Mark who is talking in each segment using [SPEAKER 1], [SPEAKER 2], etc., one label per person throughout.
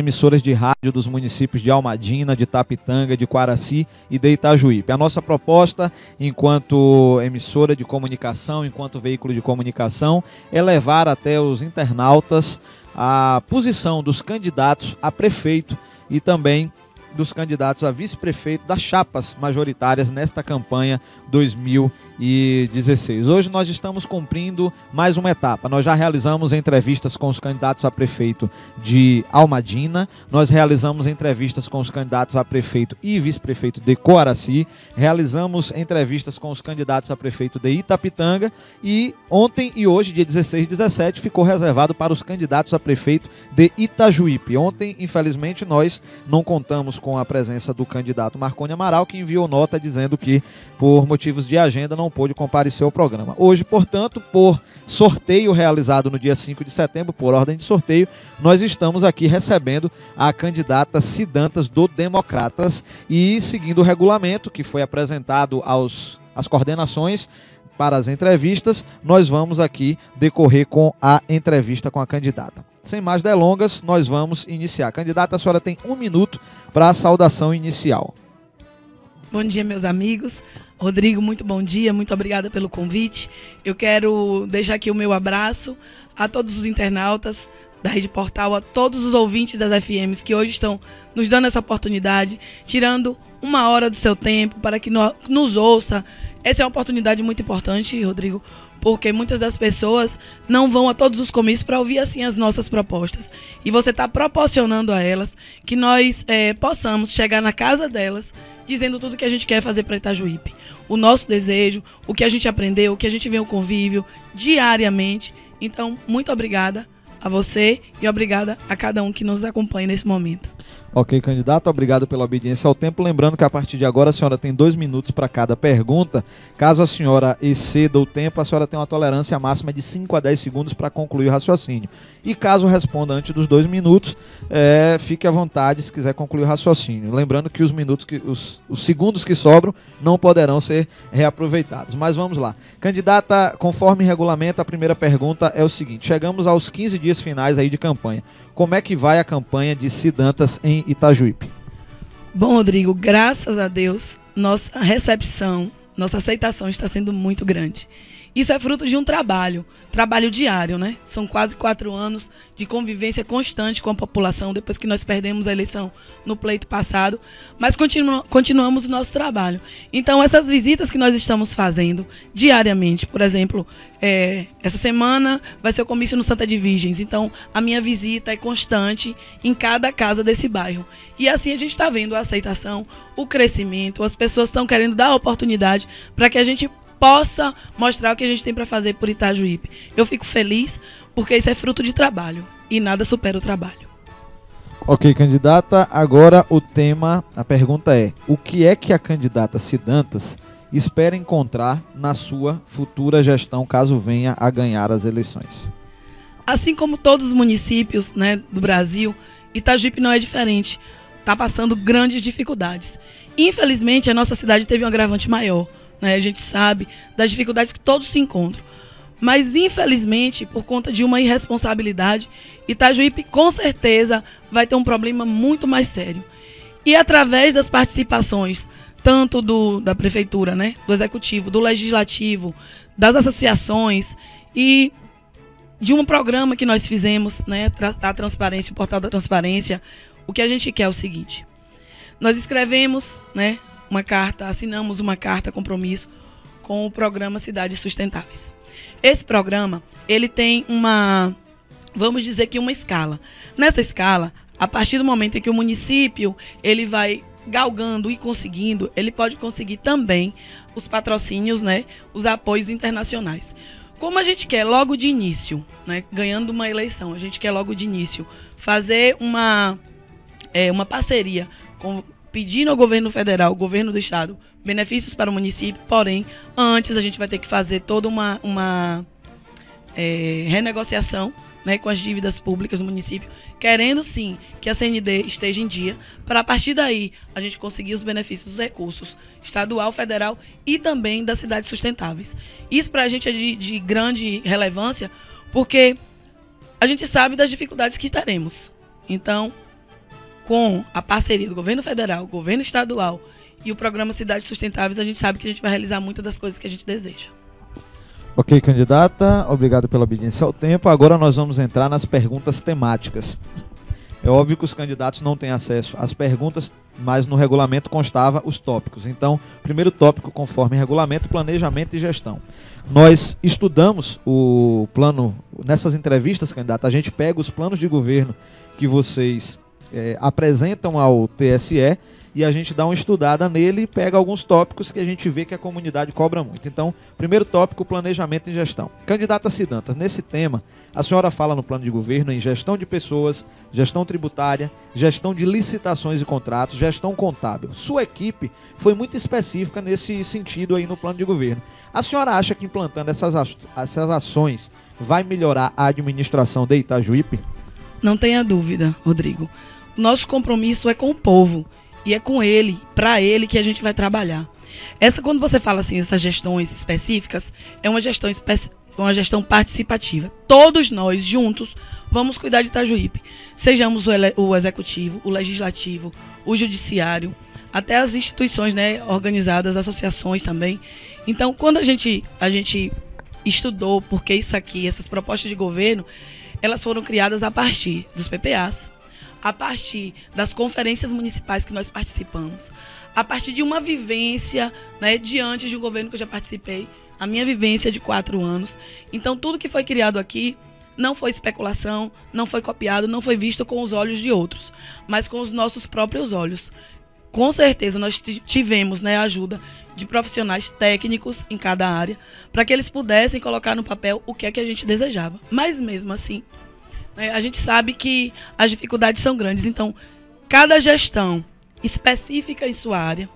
[SPEAKER 1] emissoras de rádio dos municípios de Almadina, de Itapitanga, de Quaraci e de Itajuípe. A nossa proposta, enquanto emissora de comunicação, enquanto veículo de comunicação, é levar até os internautas a posição dos candidatos a prefeito e também dos candidatos a vice-prefeito das chapas majoritárias nesta campanha 2016. Hoje nós estamos cumprindo mais uma etapa. Nós já realizamos entrevistas com os candidatos a prefeito de Almadina, nós realizamos entrevistas com os candidatos a prefeito e vice-prefeito de Quaraci, realizamos entrevistas com os candidatos a prefeito de Itapitanga e ontem e hoje, dia 16 e 17, ficou reservado para os candidatos a prefeito de Itajuípe. Ontem, infelizmente, nós não contamos com a presença do candidato Marconi Amaral, que enviou nota dizendo que, por motivos de agenda, não pôde comparecer ao programa. Hoje, portanto, por sorteio realizado no dia 5 de setembro, por ordem de sorteio, nós estamos aqui recebendo a candidata Cidantas do Democratas e, seguindo o regulamento que foi apresentado às coordenações para as entrevistas, nós vamos aqui decorrer com a entrevista com a candidata. Sem mais delongas, nós vamos iniciar. Candidata, a senhora tem 1 minuto para a saudação inicial.
[SPEAKER 2] Bom dia, meus amigos. Rodrigo, muito bom dia, muito obrigada pelo convite. Eu quero deixar aqui o meu abraço a todos os internautas da Rede Portal, a todos os ouvintes das FMs que hoje estão nos dando essa oportunidade, tirando 1 hora do seu tempo para que nos ouça. Essa é uma oportunidade muito importante, Rodrigo, porque muitas das pessoas não vão a todos os comícios para ouvir assim as nossas propostas. E você está proporcionando a elas que nós possamos chegar na casa delas dizendo tudo que a gente quer fazer para Itajuípe. O nosso desejo, o que a gente aprendeu, o que a gente vê no convívio diariamente. Então, muito obrigada a você e obrigada a cada um que nos acompanha nesse momento.
[SPEAKER 1] Ok, candidato, obrigado pela obediência ao tempo. Lembrando que a partir de agora a senhora tem 2 minutos para cada pergunta. Caso a senhora exceda o tempo, a senhora tem uma tolerância máxima de 5 a 10 segundos para concluir o raciocínio. E caso responda antes dos 2 minutos, fique à vontade se quiser concluir o raciocínio. Lembrando que os segundos que sobram não poderão ser reaproveitados. Mas vamos lá. Candidata, conforme regulamento, a primeira pergunta é o seguinte: chegamos aos 15 dias finais aí de campanha. Como é que vai a campanha de Cidantas em Itajuípe?
[SPEAKER 2] Bom, Rodrigo, graças a Deus, nossa recepção, nossa aceitação está sendo muito grande. Isso é fruto de um trabalho diário, né? São quase 4 anos de convivência constante com a população, depois que nós perdemos a eleição no pleito passado, mas continuamos o nosso trabalho. Então, essas visitas que nós estamos fazendo diariamente, por exemplo, essa semana vai ser o comício no Santa de Virgens, então a minha visita é constante em cada casa desse bairro. E assim a gente está vendo a aceitação, o crescimento, as pessoas estão querendo dar a oportunidade para que a gente possa mostrar o que a gente tem para fazer por Itajuípe. Eu fico feliz porque isso é fruto de trabalho e nada supera o trabalho.
[SPEAKER 1] Ok, candidata, agora a pergunta é: o que é que a candidata Cidantas espera encontrar na sua futura gestão caso venha a ganhar as eleições?
[SPEAKER 2] Assim como todos os municípios, né, do Brasil, Itajuípe não é diferente. Está passando grandes dificuldades. Infelizmente, a nossa cidade teve um agravante maior. A gente sabe das dificuldades que todos se encontram. Mas, infelizmente, por conta de uma irresponsabilidade, Itajuípe com certeza vai ter um problema muito mais sério. E através das participações, tanto da prefeitura, né, do executivo, do legislativo, das associações e de um programa que nós fizemos, né, a transparência, o portal da transparência, o que a gente quer é o seguinte: nós escrevemos, né, uma carta, assinamos uma carta compromisso com o programa Cidades Sustentáveis. Esse programa, ele tem vamos dizer que uma escala. Nessa escala, a partir do momento em que o município ele vai galgando e conseguindo, ele pode conseguir também os patrocínios, né, os apoios internacionais. Como a gente quer logo de início, né, ganhando uma eleição, a gente quer logo de início fazer uma parceria pedindo ao governo federal, ao governo do estado, benefícios para o município, porém, antes a gente vai ter que fazer toda uma renegociação, né, com as dívidas públicas do município, querendo sim que a CND esteja em dia, para a partir daí a gente conseguir os benefícios dos recursos estadual, federal e também das cidades sustentáveis. Isso para a gente é de grande relevância, porque a gente sabe das dificuldades que teremos. Então, com a parceria do governo federal, governo estadual e o programa Cidades Sustentáveis, a gente sabe que a gente vai realizar muitas das coisas que a gente deseja.
[SPEAKER 1] Ok, candidata, obrigado pela obediência ao tempo. Agora nós vamos entrar nas perguntas temáticas. É óbvio que os candidatos não têm acesso às perguntas, mas no regulamento constava os tópicos. Então, primeiro tópico, conforme regulamento, planejamento e gestão. Nós estudamos o plano, nessas entrevistas, candidata, a gente pega os planos de governo que vocês apresentam ao TSE e a gente dá uma estudada nele e pega alguns tópicos que a gente vê que a comunidade cobra muito. Então, primeiro tópico, planejamento e gestão. Candidata Cidantas, nesse tema, a senhora fala no plano de governo em gestão de pessoas, gestão tributária, gestão de licitações e contratos, gestão contábil. Sua equipe foi muito específica nesse sentido aí no plano de governo. A senhora acha que implantando essas ações vai melhorar a administração de Itajuípe?
[SPEAKER 2] Não tenha dúvida, Rodrigo. Nosso compromisso é com o povo. E é com ele, para ele, que a gente vai trabalhar. Quando você fala assim, essas gestões específicas, é uma gestão participativa. Todos nós, juntos, vamos cuidar de Itajuípe. Sejamos o executivo, o legislativo, o judiciário, até as instituições, né, organizadas, associações também. Então, quando a gente estudou porque isso aqui, essas propostas de governo, elas foram criadas a partir dos PPAs, a partir das conferências municipais que nós participamos, a partir de uma vivência, né, diante de um governo que eu já participei, a minha vivência de 4 anos. Então, tudo que foi criado aqui não foi especulação, não foi copiado, não foi visto com os olhos de outros, mas com os nossos próprios olhos. Com certeza, nós tivemos, né, a ajuda de profissionais técnicos em cada área, para que eles pudessem colocar no papel o que é que a gente desejava. Mas, mesmo assim, a gente sabe que as dificuldades são grandes, então cada gestão específica em sua área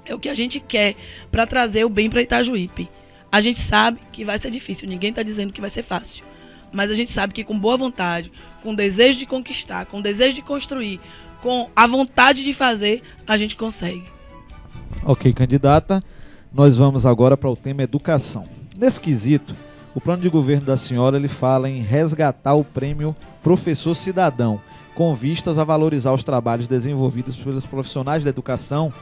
[SPEAKER 2] é o que a gente quer para trazer o bem para Itajuípe. A gente sabe que vai ser difícil, ninguém está dizendo que vai ser fácil, mas a gente sabe que com boa vontade, com desejo de conquistar, com desejo de construir, com a vontade de fazer, a gente consegue.
[SPEAKER 1] Ok, candidata, nós vamos agora para o tema educação. Nesse quesito, o plano de governo da senhora, ele fala em resgatar o prêmio Professor Cidadão, com vistas a valorizar os trabalhos desenvolvidos pelos profissionais da educação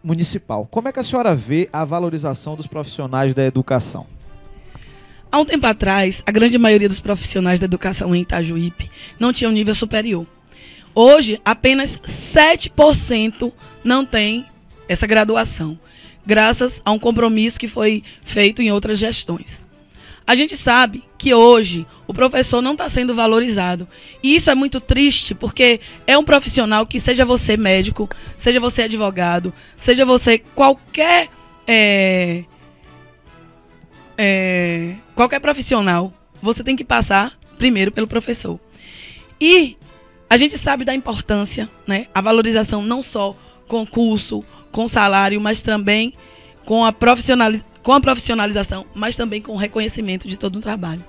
[SPEAKER 1] municipal. Como é que a senhora vê a valorização dos profissionais da educação?
[SPEAKER 2] Há um tempo atrás, a grande maioria dos profissionais da educação em Itajuípe não tinha um nível superior. Hoje, apenas 7% não tem essa graduação, graças a um compromisso que foi feito em outras gestões. A gente sabe que hoje o professor não está sendo valorizado. E isso é muito triste, porque é um profissional que, seja você médico, seja você advogado, seja você qualquer profissional, você tem que passar primeiro pelo professor. E a gente sabe da importância, né? A valorização não só com curso, com salário, mas também com a profissionalização, mas também com o reconhecimento de todo um trabalho.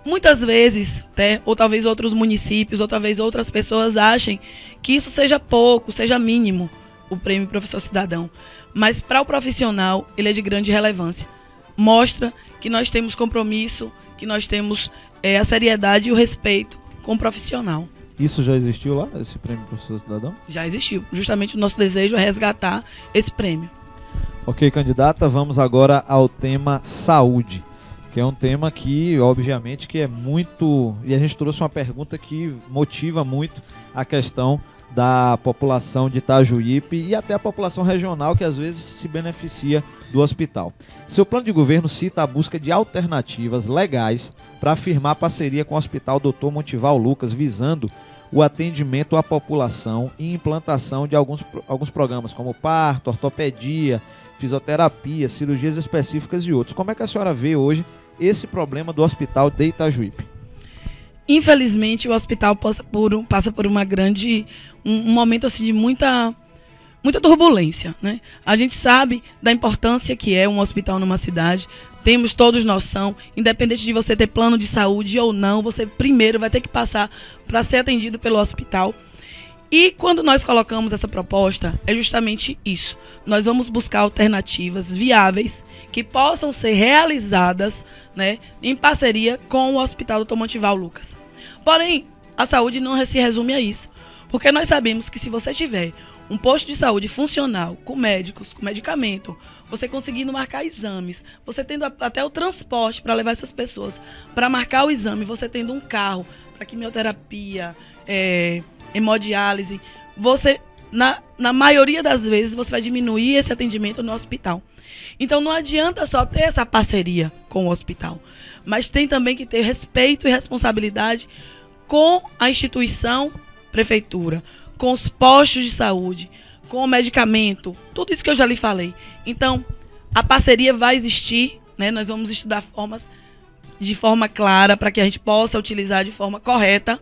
[SPEAKER 2] Muitas vezes, ou talvez outros municípios, ou talvez outras pessoas achem que isso seja pouco, seja mínimo, o prêmio Professor Cidadão. Mas para o profissional, ele é de grande relevância. Mostra que nós temos compromisso, que nós temos a seriedade e o respeito com o profissional.
[SPEAKER 1] Isso já existiu lá, esse prêmio Professor Cidadão? Já
[SPEAKER 2] existiu. Justamente o nosso desejo é resgatar esse prêmio.
[SPEAKER 1] Ok, candidata, vamos agora ao tema saúde, que é um tema que, obviamente, que é muito... E a gente trouxe uma pergunta que motiva muito a questão da população de Itajuípe e até a população regional, que às vezes se beneficia do hospital. Seu plano de governo cita a busca de alternativas legais para firmar parceria com o Hospital Dr. Montival Lucas, visando o atendimento à população e implantação de alguns programas, como parto, ortopedia, fisioterapia, cirurgias específicas e outros. Como é que a senhora vê hoje esse problema do hospital de Itajuípe?
[SPEAKER 2] Infelizmente, o hospital passa por um momento assim, de muita turbulência, né? A gente sabe da importância que é um hospital numa cidade, temos todos noção, independente de você ter plano de saúde ou não, você primeiro vai ter que passar para ser atendido pelo hospital. E quando nós colocamos essa proposta, é justamente isso. Nós vamos buscar alternativas viáveis que possam ser realizadas, né, em parceria com o Hospital Dr. Montival Lucas. Porém, a saúde não se resume a isso. Porque nós sabemos que se você tiver um posto de saúde funcional, com médicos, com medicamento, você conseguindo marcar exames, você tendo até o transporte para levar essas pessoas para marcar o exame, você tendo um carro para quimioterapia, hemodiálise, você, na maioria das vezes, você vai diminuir esse atendimento no hospital. Então não adianta só ter essa parceria com o hospital, mas tem também que ter respeito e responsabilidade com a instituição, prefeitura, com os postos de saúde, com o medicamento, tudo isso que eu já lhe falei. Então, a parceria vai existir, né? Nós vamos estudar formas de forma clara para que a gente possa utilizar de forma correta,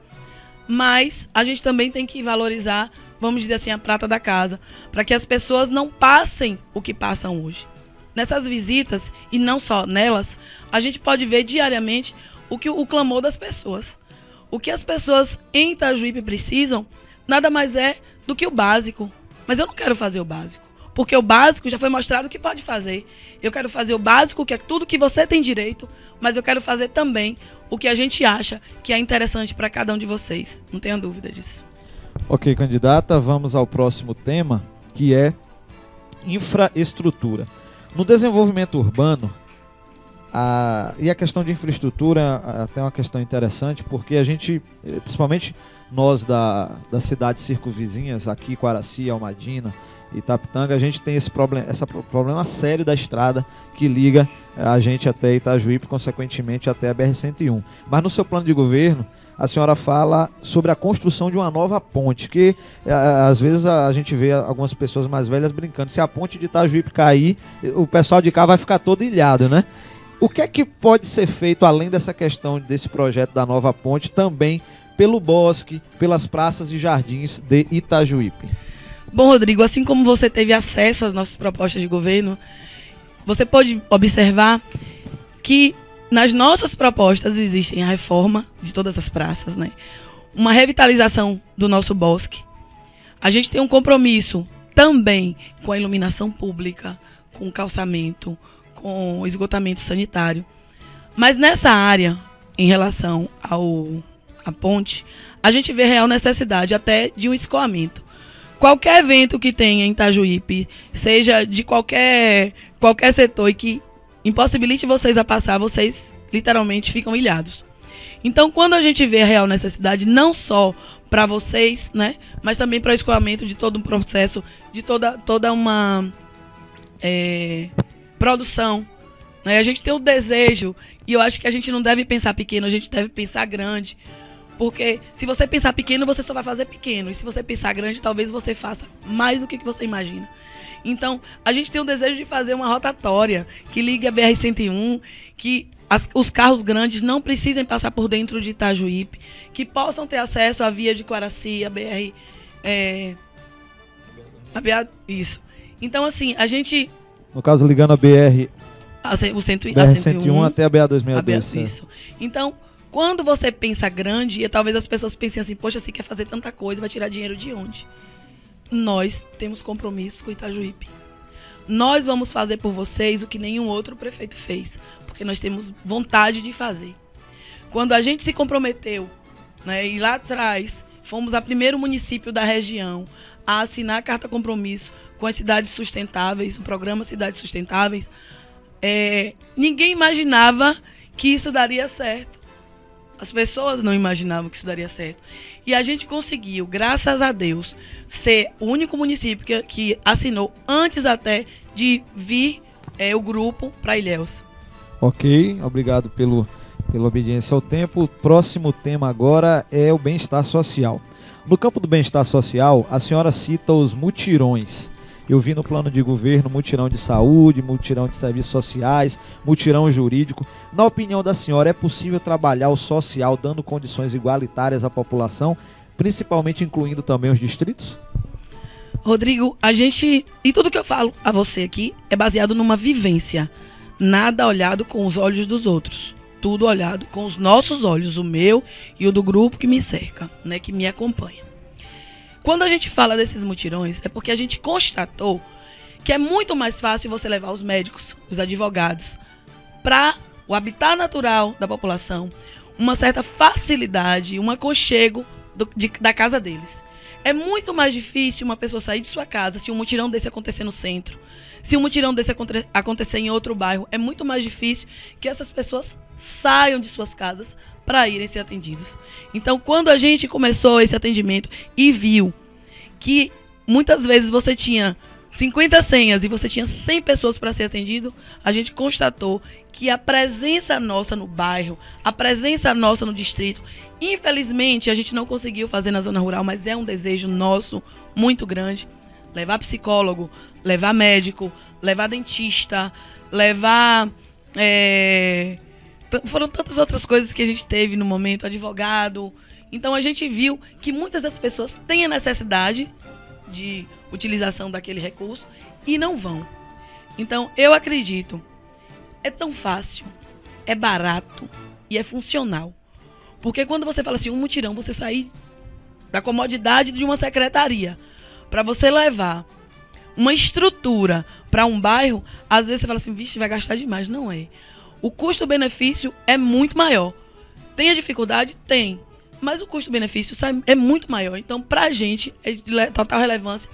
[SPEAKER 2] mas a gente também tem que valorizar, vamos dizer assim, a prata da casa, para que as pessoas não passem o que passam hoje. Nessas visitas, e não só nelas, a gente pode ver diariamente o clamor das pessoas. O que as pessoas em Itajuípe precisam, nada mais é do que o básico. Mas eu não quero fazer o básico, porque o básico já foi mostrado que pode fazer. Eu quero fazer o básico, que é tudo que você tem direito, mas eu quero fazer também o que a gente acha que é interessante para cada um de vocês. Não tenha dúvida disso.
[SPEAKER 1] Ok, candidata, vamos ao próximo tema, que é infraestrutura. No desenvolvimento urbano, e a questão de infraestrutura até uma questão interessante, porque a gente, principalmente nós das cidades circunvizinhas, aqui, Quaraci, Almadina, Itapitanga, a gente tem esse problema sério da estrada que liga a gente até Itajuípe, consequentemente até a BR-101. Mas no seu plano de governo, a senhora fala sobre a construção de uma nova ponte, que às vezes a gente vê algumas pessoas mais velhas brincando, se a ponte de Itajuípe cair, o pessoal de cá vai ficar todo ilhado, né? O que é que pode ser feito, além dessa questão desse projeto da nova ponte, também pelo bosque, pelas praças e jardins de Itajuípe?
[SPEAKER 2] Bom, Rodrigo, assim como você teve acesso às nossas propostas de governo, você pode observar que nas nossas propostas existem a reforma de todas as praças, né? Uma revitalização do nosso bosque. A gente tem um compromisso também com a iluminação pública, com o calçamento, com o esgotamento sanitário. Mas nessa área, em relação à ponte, a gente vê real necessidade até de um escoamento. Qualquer evento que tenha em Itajuípe, seja de qualquer setor e que impossibilite vocês a passar, vocês literalmente ficam ilhados. Então, quando a gente vê a real necessidade, não só para vocês, né, mas também para o escoamento de todo um processo, de toda uma produção, né? A gente tem o desejo, e eu acho que a gente não deve pensar pequeno, a gente deve pensar grande. Porque se você pensar pequeno, você só vai fazer pequeno. E se você pensar grande, talvez você faça mais do que você imagina. Então, a gente tem o desejo de fazer uma rotatória que ligue a BR-101, que os carros grandes não precisem passar por dentro de Itajuípe, que possam ter acesso à via de Quaraci, a BR... isso. Então, assim, a gente...
[SPEAKER 1] No caso, ligando a BR...
[SPEAKER 2] o
[SPEAKER 1] BR-101 até a BA-262.
[SPEAKER 2] Isso. Então... Quando você pensa grande, e talvez as pessoas pensem assim, poxa, você quer fazer tanta coisa, vai tirar dinheiro de onde? Nós temos compromisso com o Itajuípe. Nós vamos fazer por vocês o que nenhum outro prefeito fez, porque nós temos vontade de fazer. Quando a gente se comprometeu, né, e lá atrás fomos o primeiro município da região a assinar a Carta Compromisso com as cidades sustentáveis, o programa Cidades Sustentáveis, ninguém imaginava que isso daria certo. As pessoas não imaginavam que isso daria certo. E a gente conseguiu, graças a Deus, ser o único município que assinou antes até de vir o grupo para Ilhéus.
[SPEAKER 1] Ok, obrigado pela obediência ao tempo. O próximo tema agora é o bem-estar social. No campo do bem-estar social, a senhora cita os mutirões. Eu vi no plano de governo mutirão de saúde, mutirão de serviços sociais, mutirão jurídico. Na opinião da senhora, é possível trabalhar o social dando condições igualitárias à população, principalmente incluindo também os distritos?
[SPEAKER 2] Rodrigo, e tudo que eu falo a você aqui é baseado numa vivência. Nada olhado com os olhos dos outros. Tudo olhado com os nossos olhos, o meu e o do grupo que me cerca, né, que me acompanha. Quando a gente fala desses mutirões, é porque a gente constatou que é muito mais fácil você levar os médicos, os advogados, para o habitat natural da população, uma certa facilidade, um aconchego da casa deles. É muito mais difícil uma pessoa sair de sua casa se um mutirão desse acontecer no centro. Se um mutirão desse acontecer em outro bairro, é muito mais difícil que essas pessoas saiam de suas casas para irem ser atendidos. Então, quando a gente começou esse atendimento e viu que muitas vezes você tinha 50 senhas e você tinha 100 pessoas para ser atendido, a gente constatou que a presença nossa no bairro, a presença nossa no distrito, infelizmente a gente não conseguiu fazer na zona rural, mas é um desejo nosso muito grande, levar psicólogo, levar médico, levar dentista, levar... foram tantas outras coisas que a gente teve no momento, advogado. Então a gente viu que muitas das pessoas têm a necessidade de utilização daquele recurso e não vão. Então eu acredito, é tão fácil, é barato e é funcional. Porque quando você fala assim, um mutirão, você sair da comodidade de uma secretaria para você levar uma estrutura para um bairro, às vezes você fala assim, vixe, vai gastar demais. Não é. O custo-benefício é muito maior. Tem a dificuldade? Tem. Mas o custo-benefício é muito maior. Então, para a gente, é de total relevância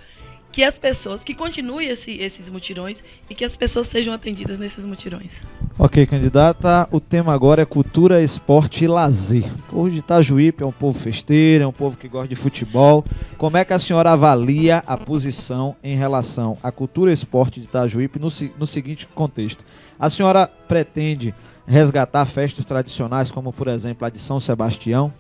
[SPEAKER 2] que as pessoas, que continuem esses mutirões e que as pessoas sejam atendidas nesses mutirões.
[SPEAKER 1] Ok, candidata, o tema agora é cultura, esporte e lazer. O povo de Itajuípe é um povo festeiro, é um povo que gosta de futebol. Como é que a senhora avalia a posição em relação à cultura e esporte de Itajuípe no seguinte contexto? A senhora pretende resgatar festas tradicionais, como por exemplo a de São Sebastião?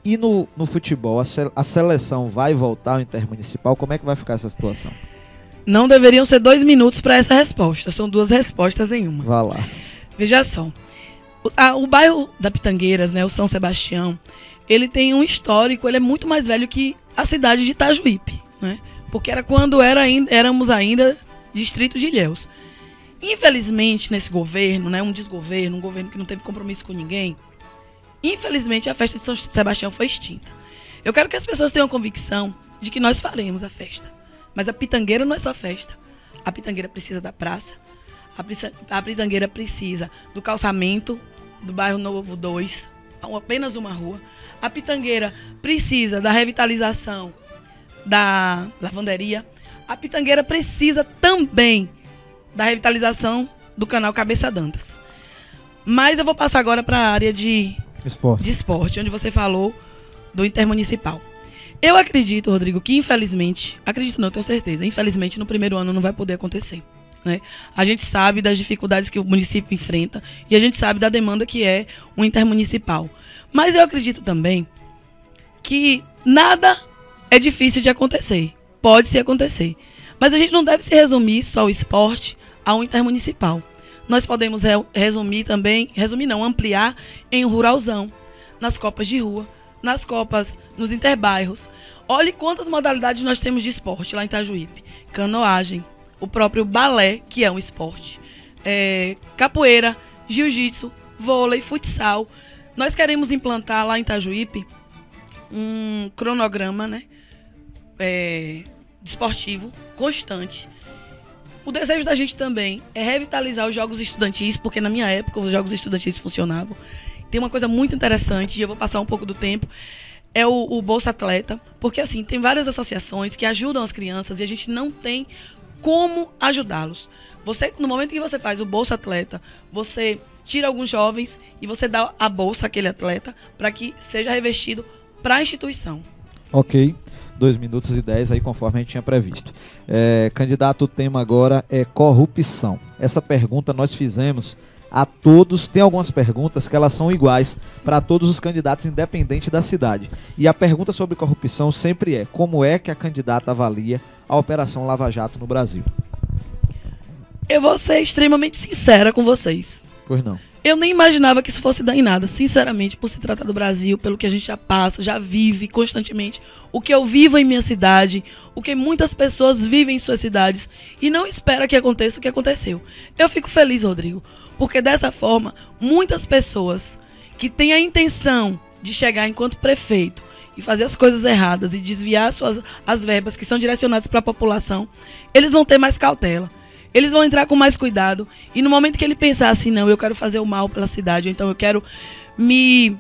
[SPEAKER 1] E no futebol, a seleção vai voltar ao intermunicipal? Como é que vai ficar essa situação?
[SPEAKER 2] Não deveriam ser 2 minutos para essa resposta. São 2 respostas em uma.
[SPEAKER 1] Vá lá.
[SPEAKER 2] Veja só. O bairro da Pitangueiras, né, o São Sebastião, ele tem um histórico, ele é muito mais velho que a cidade de Itajuípe, né? Porque era quando éramos ainda distrito de Ilhéus. Infelizmente, nesse governo, né, um desgoverno, um governo que não teve compromisso com ninguém, infelizmente, a festa de São Sebastião foi extinta. Eu quero que as pessoas tenham convicção de que nós faremos a festa. Mas a Pitangueira não é só festa. A Pitangueira precisa da praça. A Pitangueira precisa do calçamento do bairro Novo 2, apenas uma rua. A Pitangueira precisa da revitalização da lavanderia. A Pitangueira precisa também da revitalização do canal Cabeça Dantas. Mas eu vou passar agora para a área de esporte, onde você falou do intermunicipal. Eu acredito, Rodrigo, que infelizmente, acredito não, tenho certeza, infelizmente no primeiro ano não vai poder acontecer, né? A gente sabe das dificuldades que o município enfrenta e a gente sabe da demanda que é o intermunicipal. Mas eu acredito também que nada é difícil de acontecer, pode se acontecer. Mas a gente não deve se resumir só ao esporte, ao intermunicipal. Nós podemos ampliar em um ruralzão, nas copas de rua, nas copas, nos interbairros. Olhe quantas modalidades nós temos de esporte lá em Itajuípe. Canoagem, o próprio balé, que é um esporte, capoeira, jiu-jitsu, vôlei, futsal. Nós queremos implantar lá em Itajuípe um cronograma, né, esportivo constante. O desejo da gente também é revitalizar os jogos estudantis, porque na minha época os jogos estudantis funcionavam. Tem uma coisa muito interessante, e eu vou passar um pouco do tempo, é o Bolsa Atleta, porque assim, tem várias associações que ajudam as crianças e a gente não tem como ajudá-los. No momento que você faz o Bolsa Atleta, você tira alguns jovens e você dá a bolsa àquele atleta para que seja revestido para a instituição.
[SPEAKER 1] Ok. 2 minutos e 10 aí, conforme a gente tinha previsto. Candidato, o tema agora é corrupção. Essa pergunta nós fizemos a todos. Tem algumas perguntas que elas são iguais para todos os candidatos, independente da cidade. E a pergunta sobre corrupção sempre é: como é que a candidata avalia a Operação Lava Jato no Brasil?
[SPEAKER 2] Eu vou ser extremamente sincera com vocês.
[SPEAKER 1] Pois não.
[SPEAKER 2] Eu nem imaginava que isso fosse dar em nada, sinceramente, por se tratar do Brasil, pelo que a gente já passa, já vive constantemente, o que eu vivo em minha cidade, o que muitas pessoas vivem em suas cidades e não espera que aconteça o que aconteceu. Eu fico feliz, Rodrigo, porque dessa forma, muitas pessoas que têm a intenção de chegar enquanto prefeito e fazer as coisas erradas e desviar as verbas que são direcionadas para a população, eles vão ter mais cautela. Eles vão entrar com mais cuidado e no momento que ele pensar assim, não, eu quero fazer o mal pela cidade, ou então eu quero me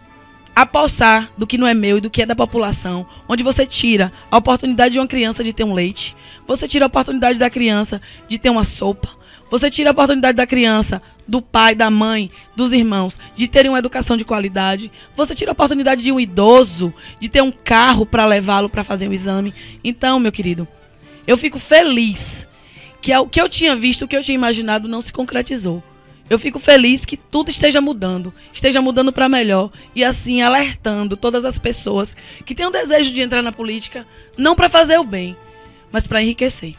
[SPEAKER 2] apossar do que não é meu e do que é da população, onde você tira a oportunidade de uma criança de ter um leite, você tira a oportunidade da criança de ter uma sopa, você tira a oportunidade da criança, do pai, da mãe, dos irmãos, de terem uma educação de qualidade, você tira a oportunidade de um idoso, de ter um carro para levá-lo para fazer um exame. Então, meu querido, eu fico feliz que o que eu tinha visto, o que eu tinha imaginado não se concretizou. Eu fico feliz que tudo esteja mudando para melhor e assim alertando todas as pessoas que têm o desejo de entrar na política, não para fazer o bem, mas para enriquecer.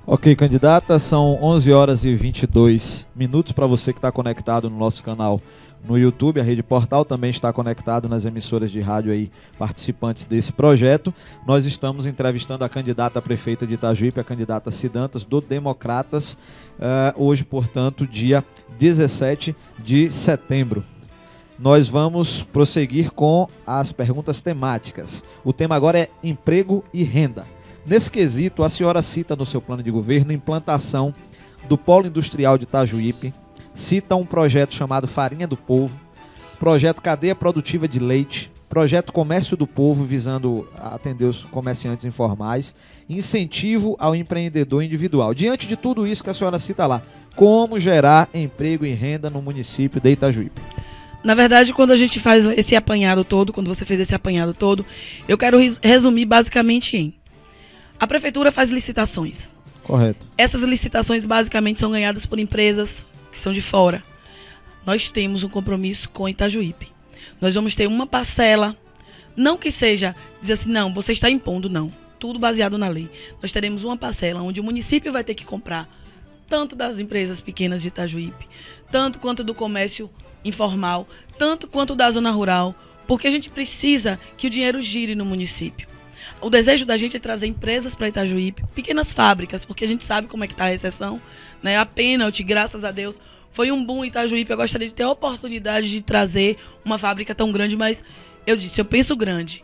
[SPEAKER 1] Ok, candidata, são 11 horas e 22 minutos para você que está conectado no nosso canal no YouTube. A Rede Portal também está conectado nas emissoras de rádio aí, participantes desse projeto. Nós estamos entrevistando a candidata a prefeita de Itajuípe, a candidata Cidantas, do Democratas, hoje, portanto, dia 17 de setembro. Nós vamos prosseguir com as perguntas temáticas. O tema agora é emprego e renda. Nesse quesito, a senhora cita no seu plano de governo implantação do Polo Industrial de Itajuípe, cita um projeto chamado Farinha do Povo, projeto Cadeia Produtiva de Leite, projeto Comércio do Povo, visando atender os comerciantes informais, incentivo ao empreendedor individual. Diante de tudo isso que a senhora cita lá, como gerar emprego e renda no município de Itajuípe?
[SPEAKER 2] Na verdade, quando a gente faz esse apanhado todo, quando você fez esse apanhado todo, eu quero resumir basicamente em: a prefeitura faz licitações.
[SPEAKER 1] Correto.
[SPEAKER 2] Essas licitações basicamente são ganhadas por empresas que são de fora. Nós temos um compromisso com Itajuípe. Nós vamos ter uma parcela, não que seja dizer assim, não, você está impondo, não. Tudo baseado na lei. Nós teremos uma parcela onde o município vai ter que comprar tanto das empresas pequenas de Itajuípe, tanto quanto do comércio informal, tanto quanto da zona rural, porque a gente precisa que o dinheiro gire no município. O desejo da gente é trazer empresas para Itajuípe, pequenas fábricas, porque a gente sabe como é que está a recessão, né? A pênalti, graças a Deus, foi um boom em Itajuípe. Eu gostaria de ter a oportunidade de trazer uma fábrica tão grande, mas eu disse, eu penso grande,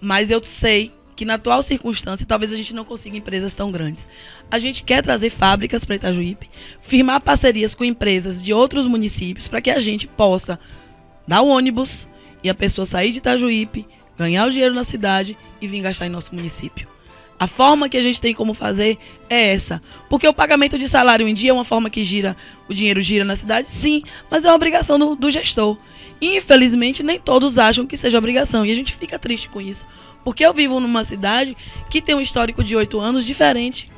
[SPEAKER 2] mas eu sei que na atual circunstância, talvez a gente não consiga empresas tão grandes. A gente quer trazer fábricas para Itajuípe, firmar parcerias com empresas de outros municípios, para que a gente possa dar o ônibus e a pessoa sair de Itajuípe, ganhar o dinheiro na cidade e vir gastar em nosso município. A forma que a gente tem como fazer é essa. Porque o pagamento de salário em dia é uma forma que o dinheiro gira na cidade, sim, mas é uma obrigação do gestor. E, infelizmente, nem todos acham que seja obrigação. E a gente fica triste com isso. Porque eu vivo numa cidade que tem um histórico de 8 anos diferente.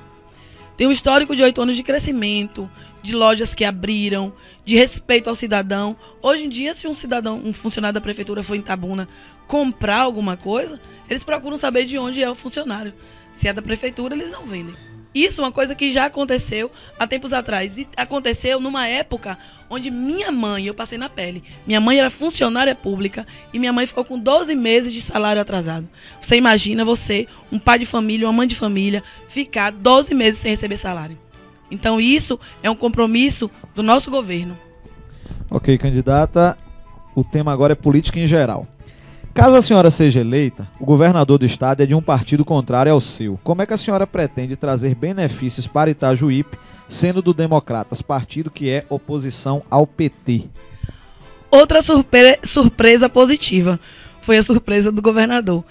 [SPEAKER 2] Tem um histórico de 8 anos de crescimento, de lojas que abriram, de respeito ao cidadão. Hoje em dia, se um funcionário da prefeitura for em Itabuna comprar alguma coisa, eles procuram saber de onde é o funcionário. Se é da prefeitura, eles não vendem. Isso é uma coisa que já aconteceu há tempos atrás. E aconteceu numa época onde minha mãe, eu passei na pele, minha mãe era funcionária pública e minha mãe ficou com 12 meses de salário atrasado. Você imagina você, um pai de família, uma mãe de família, ficar 12 meses sem receber salário. Então isso é um compromisso do nosso governo.
[SPEAKER 1] Ok, candidata, o tema agora é política em geral. Caso a senhora seja eleita, o governador do estado é de um partido contrário ao seu. Como é que a senhora pretende trazer benefícios para Itajuípe, sendo do Democratas, partido que é oposição ao PT?
[SPEAKER 2] Outra surpresa positiva foi a surpresa do governador.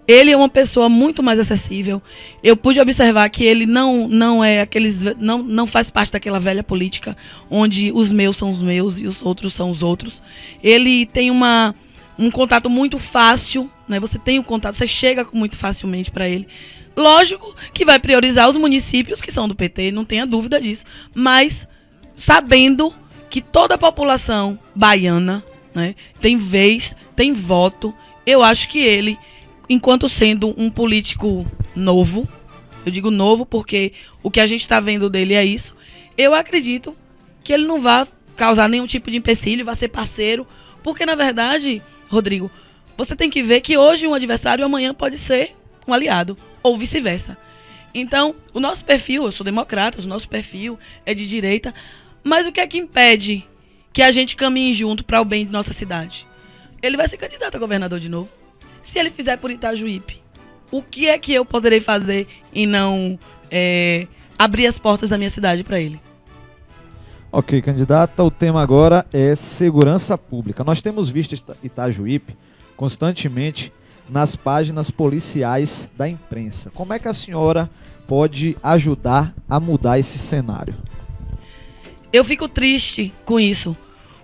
[SPEAKER 2] Ele é uma pessoa muito mais acessível. Eu pude observar que ele não faz parte daquela velha política onde os meus são os meus e os outros são os outros. Ele tem um contato muito fácil, né? Você tem o contato, você chega muito facilmente para ele. Lógico que vai priorizar os municípios que são do PT, não tenha dúvida disso, mas sabendo que toda a população baiana, né, tem vez, tem voto, eu acho que ele, enquanto sendo um político novo, eu digo novo porque o que a gente está vendo dele é isso, eu acredito que ele não vai causar nenhum tipo de empecilho, vai ser parceiro, porque na verdade, Rodrigo, você tem que ver que hoje um adversário amanhã pode ser um aliado, ou vice-versa. Então, o nosso perfil, eu sou democrata, o nosso perfil é de direita, mas o que é que impede que a gente caminhe junto para o bem de nossa cidade? Ele vai ser candidato a governador de novo. Se ele fizer por Itajuípe, o que é que eu poderei fazer e não abrir as portas da minha cidade para ele?
[SPEAKER 1] Ok, candidata, o tema agora é segurança pública. Nós temos visto Itajuípe constantemente nas páginas policiais da imprensa. Como é que a senhora pode ajudar a mudar esse cenário?
[SPEAKER 2] Eu fico triste com isso,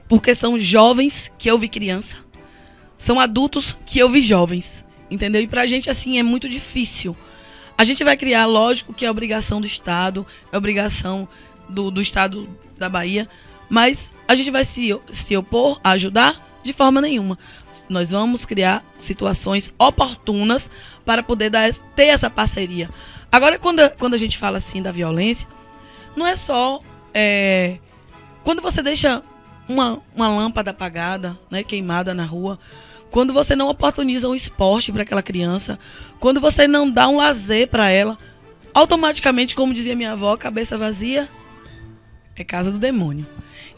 [SPEAKER 2] porque são jovens que eu vi criança, são adultos que eu vi jovens, entendeu? E pra gente, assim, é muito difícil. A gente vai criar, lógico que é obrigação do Estado, é obrigação do Estado da Bahia, mas a gente vai se opor a ajudar de forma nenhuma. Nós vamos criar situações oportunas para poder ter essa parceria. Agora, quando a gente fala assim da violência, não é só quando você deixa uma lâmpada apagada, né, queimada na rua, quando você não oportuniza um esporte para aquela criança, quando você não dá um lazer para ela, automaticamente, como dizia minha avó, cabeça vazia é casa do demônio.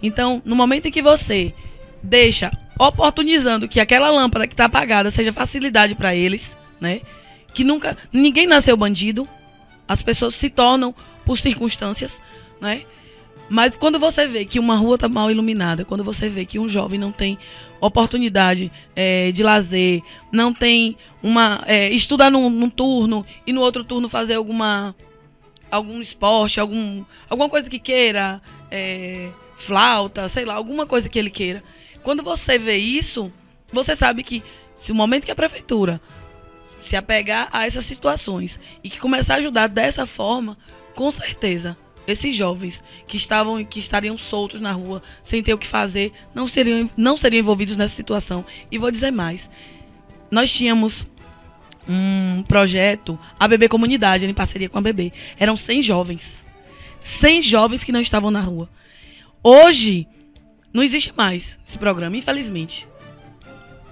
[SPEAKER 2] Então, no momento em que você deixa oportunizando que aquela lâmpada que está apagada seja facilidade para eles, né? Que ninguém nasceu bandido, as pessoas se tornam por circunstâncias, né? Mas quando você vê que uma rua está mal iluminada, quando você vê que um jovem não tem oportunidade de lazer, não tem estudar num turno e no outro turno fazer algum esporte, alguma coisa que queira, flauta, sei lá, alguma coisa que ele queira. Quando você vê isso, você sabe que se o momento que a prefeitura se apegar a essas situações e que começar a ajudar dessa forma, com certeza, esses jovens que estariam soltos na rua, sem ter o que fazer, não seriam envolvidos nessa situação. E vou dizer mais, nós tínhamos um projeto, a Bebê Comunidade, em parceria com a Bebê. Eram 100 jovens. 100 jovens que não estavam na rua. Hoje, não existe mais esse programa, infelizmente.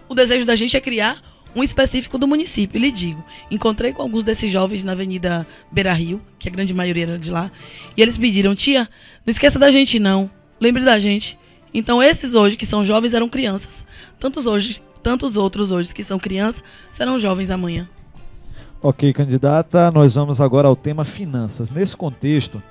[SPEAKER 2] O desejo da gente é criar um específico do município. E lhe digo, encontrei com alguns desses jovens na Avenida Beira Rio, que a grande maioria era de lá, e eles pediram: tia, não esqueça da gente não, lembre da gente. Então esses hoje, que são jovens, eram crianças. Tantos outros hoje que são crianças, serão jovens amanhã.
[SPEAKER 1] Ok, candidata, nós vamos agora ao tema finanças. Nesse contexto,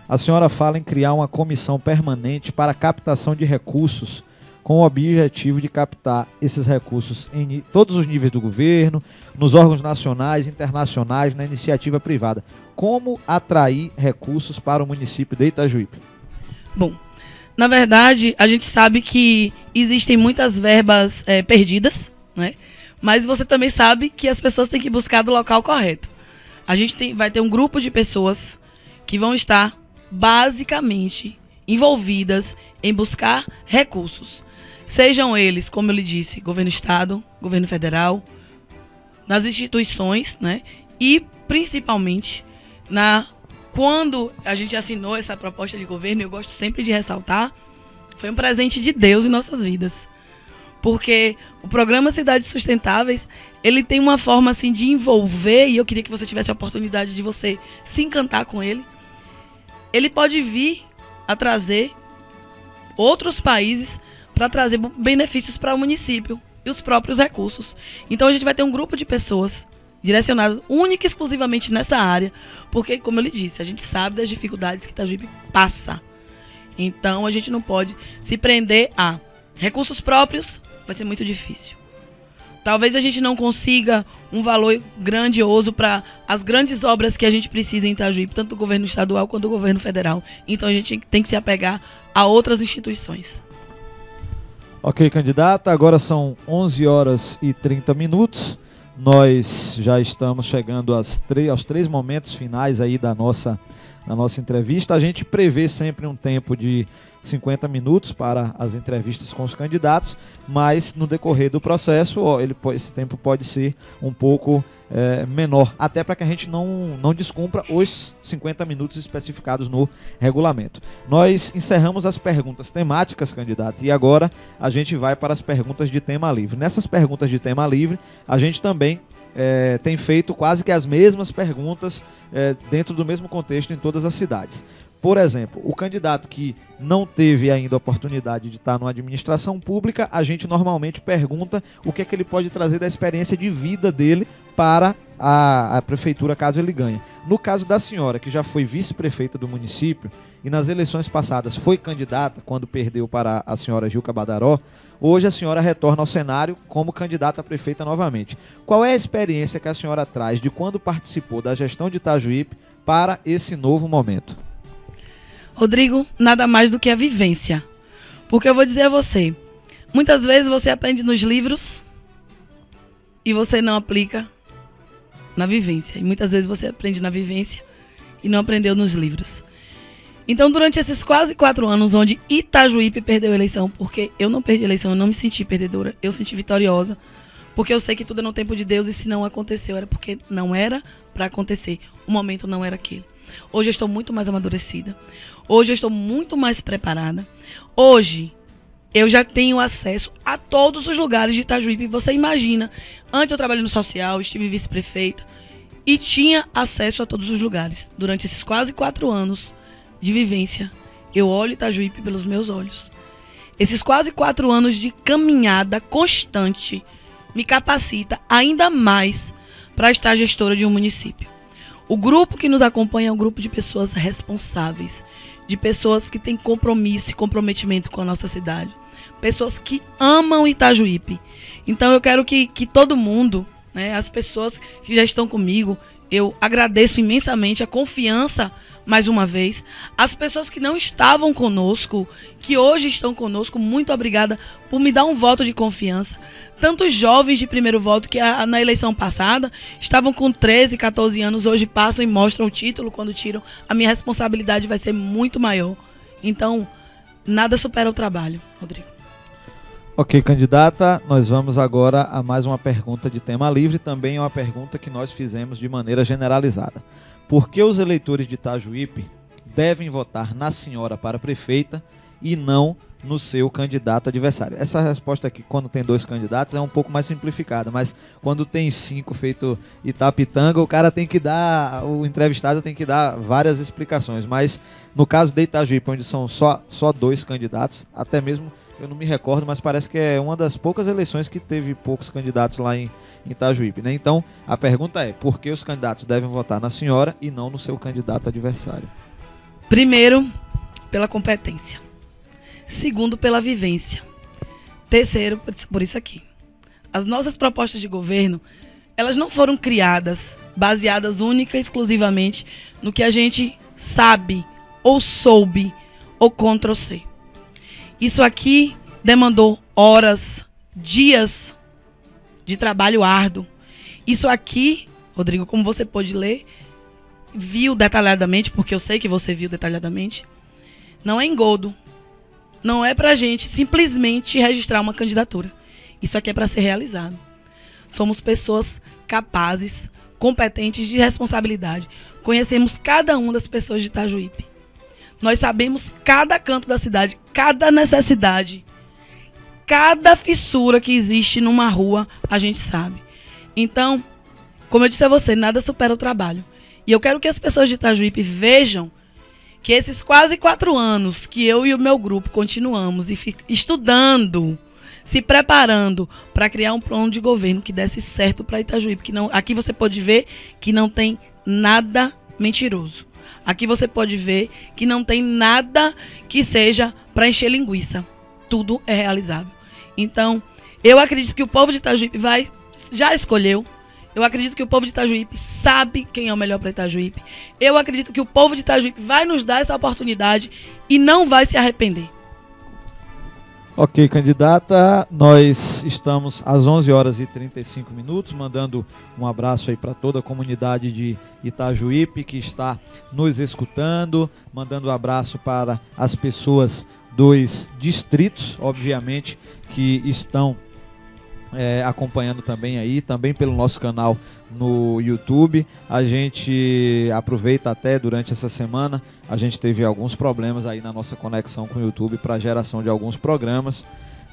[SPEAKER 1] a senhora fala em criar uma comissão permanente para a captação de recursos, com o objetivo de captar esses recursos em todos os níveis do governo, nos órgãos nacionais, internacionais, na iniciativa privada. Como atrair recursos para o município de Itajuípe?
[SPEAKER 2] Bom, na verdade, a gente sabe que existem muitas verbas perdidas, né? Mas você também sabe que as pessoas têm que buscar do local correto. A gente vai ter um grupo de pessoas que vão estar basicamente envolvidas em buscar recursos. Sejam eles, como eu lhe disse, governo do estado, governo federal, nas instituições, né? E principalmente quando a gente assinou essa proposta de governo, eu gosto sempre de ressaltar, foi um presente de Deus em nossas vidas. Porque o programa Cidades Sustentáveis, ele tem uma forma assim de envolver, e eu queria que você tivesse a oportunidade de você se encantar com ele. Ele pode vir a trazer outros países para trazer benefícios para o município e os próprios recursos. Então a gente vai ter um grupo de pessoas direcionadas única e exclusivamente nessa área, porque, como eu lhe disse, a gente sabe das dificuldades que Itajuípe passa. Então a gente não pode se prender a recursos próprios, vai ser muito difícil. Talvez a gente não consiga um valor grandioso para as grandes obras que a gente precisa em Itajuípe, tanto do governo estadual quanto do governo federal. Então a gente tem que se apegar a outras instituições.
[SPEAKER 1] Ok, candidata, agora são 11 horas e 30 minutos. Nós já estamos chegando aos três momentos finais aí da nossa entrevista. A gente prevê sempre um tempo de 50 minutos para as entrevistas com os candidatos, mas no decorrer do processo esse tempo pode ser um pouco menor, até para que a gente não descumpra os 50 minutos especificados no regulamento. Nós encerramos as perguntas temáticas, candidato, e agora a gente vai para as perguntas de tema livre. Nessas perguntas de tema livre, a gente também tem feito quase que as mesmas perguntas dentro do mesmo contexto em todas as cidades. Por exemplo, o candidato que não teve ainda a oportunidade de estar numa administração pública, a gente normalmente pergunta o que é que ele pode trazer da experiência de vida dele para a prefeitura, caso ele ganhe. No caso da senhora, que já foi vice-prefeita do município e nas eleições passadas foi candidata quando perdeu para a senhora Gilca Badaró, hoje a senhora retorna ao cenário como candidata a prefeita novamente. Qual é a experiência que a senhora traz de quando participou da gestão de Itajuípe para esse novo momento?
[SPEAKER 2] Rodrigo, nada mais do que a vivência. Porque eu vou dizer a você, muitas vezes você aprende nos livros e você não aplica na vivência. E muitas vezes você aprende na vivência e não aprendeu nos livros. Então, durante esses quase 4 anos onde Itajuípe perdeu a eleição, porque eu não perdi a eleição, eu não me senti perdedora, eu senti vitoriosa, porque eu sei que tudo é no tempo de Deus e se não aconteceu era porque não era para acontecer. O momento não era aquele. Hoje eu estou muito mais amadurecida. Hoje eu estou muito mais preparada. Hoje eu já tenho acesso a todos os lugares de Itajuípe. Você imagina, antes eu trabalhei no social, estive vice-prefeita e tinha acesso a todos os lugares. Durante esses quase 4 anos de vivência, eu olho Itajuípe pelos meus olhos. Esses quase 4 anos de caminhada constante me capacita ainda mais para estar gestora de um município. O grupo que nos acompanha é um grupo de pessoas responsáveis, de pessoas que têm compromisso e comprometimento com a nossa cidade, pessoas que amam Itajuípe. Então eu quero que todo mundo, né, as pessoas que já estão comigo, eu agradeço imensamente a confiança, mais uma vez. As pessoas que não estavam conosco, que hoje estão conosco, muito obrigada por me dar um voto de confiança. Tantos jovens de primeiro voto que na eleição passada estavam com 13, 14 anos, hoje passam e mostram o título. Quando tiram, a minha responsabilidade vai ser muito maior. Então, nada supera o trabalho, Rodrigo.
[SPEAKER 1] Ok, candidata, nós vamos agora a mais uma pergunta de tema livre, também é uma pergunta que nós fizemos de maneira generalizada. Por que os eleitores de Itajuípe devem votar na senhora para prefeita e não no seu candidato adversário? Essa resposta aqui, quando tem 2 candidatos, é um pouco mais simplificada, mas quando tem 5 feito Itapitanga, o cara tem que dar, o entrevistado tem que dar várias explicações, mas no caso de Itajuípe, onde são só 2 candidatos, até mesmo eu não me recordo, mas parece que é uma das poucas eleições que teve poucos candidatos lá em Itajuípe, né? Então, a pergunta é, por que os candidatos devem votar na senhora e não no seu candidato adversário?
[SPEAKER 2] Primeiro, pela competência. Segundo, pela vivência. Terceiro, por isso aqui. As nossas propostas de governo, elas não foram criadas baseadas única e exclusivamente no que a gente sabe, ou soube, ou Ctrl+C. Isso aqui demandou horas, dias de trabalho árduo. Isso aqui, Rodrigo, como você pôde ler, viu detalhadamente, porque eu sei que você viu detalhadamente, não é engodo. Não é pra gente simplesmente registrar uma candidatura. Isso aqui é para ser realizado. Somos pessoas capazes, competentes, de responsabilidade. Conhecemos cada uma das pessoas de Itajuípe. Nós sabemos cada canto da cidade, cada necessidade, cada fissura que existe numa rua, a gente sabe. Então, como eu disse a você, nada supera o trabalho. E eu quero que as pessoas de Itajuípe vejam que esses quase 4 anos que eu e o meu grupo continuamos estudando, se preparando para criar um plano de governo que desse certo para Itajuípe. Que não, aqui você pode ver que não tem nada mentiroso. Aqui você pode ver que não tem nada que seja para encher linguiça. Tudo é realizável. Então, eu acredito que o povo de Itajuípe já escolheu. Eu acredito que o povo de Itajuípe sabe quem é o melhor para Itajuípe. Eu acredito que o povo de Itajuípe vai nos dar essa oportunidade e não vai se arrepender.
[SPEAKER 1] Ok, candidata, nós estamos às 11h35, mandando um abraço aí para toda a comunidade de Itajuípe que está nos escutando, mandando um abraço para as pessoas dos distritos, obviamente, que estão acompanhando também aí, também pelo nosso canal no YouTube. A gente aproveita até durante essa semana, a gente teve alguns problemas aí na nossa conexão com o YouTube para geração de alguns programas,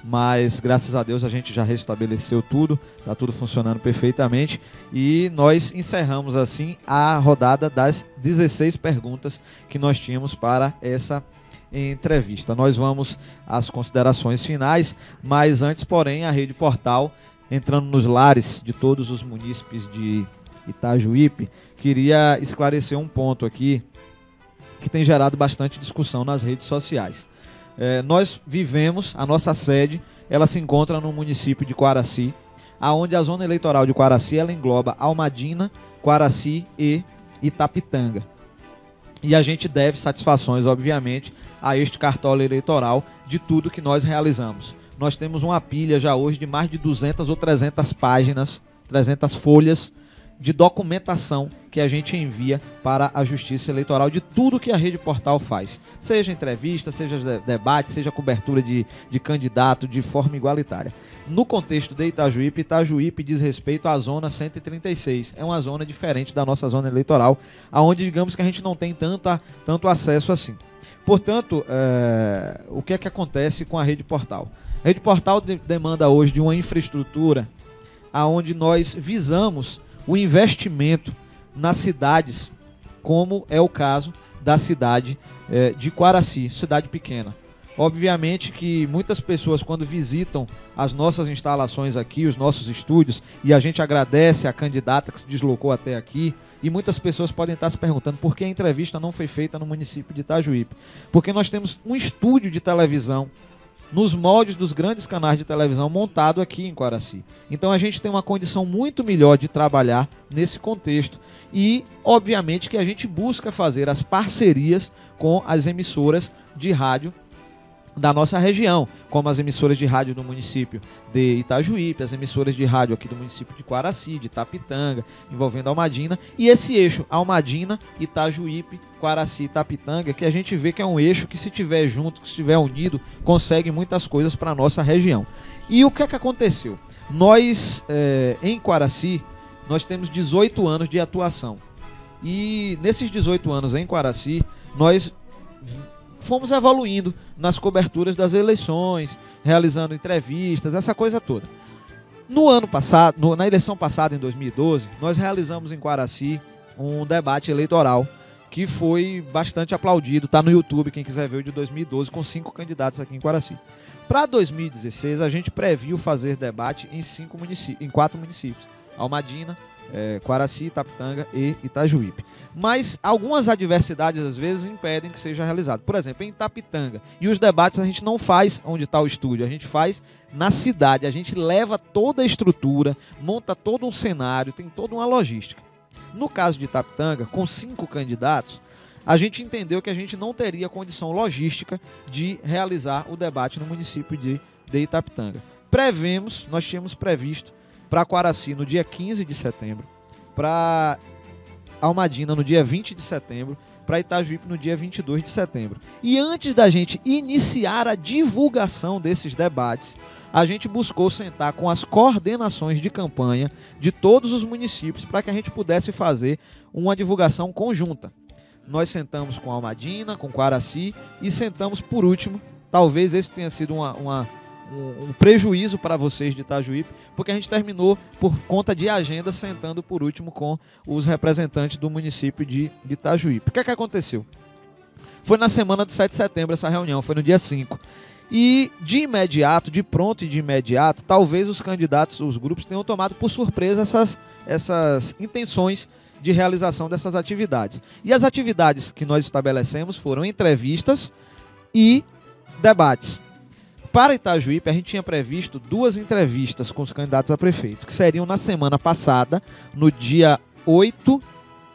[SPEAKER 1] mas graças a Deus a gente já restabeleceu tudo, está tudo funcionando perfeitamente e nós encerramos assim a rodada das 16 perguntas que nós tínhamos para essa entrevista. Nós vamos às considerações finais, mas antes, porém, a Rede Portal, entrando nos lares de todos os munícipes de Itajuípe, queria esclarecer um ponto aqui que tem gerado bastante discussão nas redes sociais. Nós vivemos, a nossa sede, ela se encontra no município de Quaraci, aonde a zona eleitoral de Quaraci ela engloba Almadina, Quaraci e Itapitanga. E a gente deve satisfações, obviamente, a este cartório eleitoral de tudo que nós realizamos. Nós temos uma pilha já hoje de mais de 200 ou 300 páginas, 300 folhas de documentação que a gente envia para a Justiça Eleitoral de tudo que a Rede Portal faz. Seja entrevista, seja debate, seja cobertura de candidato de forma igualitária. No contexto de Itajuípe, Itajuípe diz respeito à zona 136. É uma zona diferente da nossa zona eleitoral, onde digamos que a gente não tem tanto acesso assim. Portanto, o que é que acontece com a Rede Portal? A Rede Portal demanda hoje de uma infraestrutura onde nós visamos o investimento nas cidades, como é o caso da cidade de Quaraci, cidade pequena. Obviamente que muitas pessoas, quando visitam as nossas instalações aqui, os nossos estúdios, e a gente agradece a candidata que se deslocou até aqui, e muitas pessoas podem estar se perguntando por que a entrevista não foi feita no município de Itajuípe. Porque nós temos um estúdio de televisão nos moldes dos grandes canais de televisão montado aqui em Quaraci. Então a gente tem uma condição muito melhor de trabalhar nesse contexto e, obviamente, que a gente busca fazer as parcerias com as emissoras de rádio da nossa região, como as emissoras de rádio do município de Itajuípe, as emissoras de rádio aqui do município de Quaraci, de Itapitanga, envolvendo Almadina, e esse eixo Almadina, Itajuípe, Quaraci e Itapitanga, que a gente vê que é um eixo que, se tiver junto, que se tiver unido, consegue muitas coisas para a nossa região. E o que é que aconteceu? Nós, em Quaraci, nós temos 18 anos de atuação, e nesses 18 anos em Quaraci, nós fomos evoluindo nas coberturas das eleições, realizando entrevistas, essa coisa toda. No ano passado, na eleição passada, em 2012, nós realizamos em Quaraci um debate eleitoral que foi bastante aplaudido, está no YouTube, quem quiser ver o de 2012, com 5 candidatos aqui em Quaraci. Para 2016, a gente previu fazer debate em 4 municípios, Almadina, Quaraci, Itapitanga e Itajuípe. Mas algumas adversidades às vezes impedem que seja realizado. Por exemplo, em Itapitanga. E os debates a gente não faz onde está o estúdio, a gente faz na cidade. A gente leva toda a estrutura, monta todo um cenário, tem toda uma logística. No caso de Itapitanga, com 5 candidatos, a gente entendeu que a gente não teria condição logística de realizar o debate no município de Itapitanga. Nós tínhamos previsto para Quaraci no dia 15 de setembro, para Almadina no dia 20 de setembro, para Itajuípe no dia 22 de setembro. E antes da gente iniciar a divulgação desses debates, a gente buscou sentar com as coordenações de campanha de todos os municípios para que a gente pudesse fazer uma divulgação conjunta. Nós sentamos com Almadina, com Quaraci e sentamos por último, talvez esse tenha sido um prejuízo para vocês de Itajuípe, porque a gente terminou por conta de agenda sentando por último com os representantes do município de Itajuípe. O que é que aconteceu? Foi na semana de 7 de setembro essa reunião, foi no dia 5. E de imediato, de pronto e de imediato, talvez os candidatos, os grupos tenham tomado por surpresa essas intenções de realização dessas atividades. E as atividades que nós estabelecemos foram entrevistas e debates. Para Itajuípe, a gente tinha previsto 2 entrevistas com os candidatos a prefeito, que seriam na semana passada, no dia 8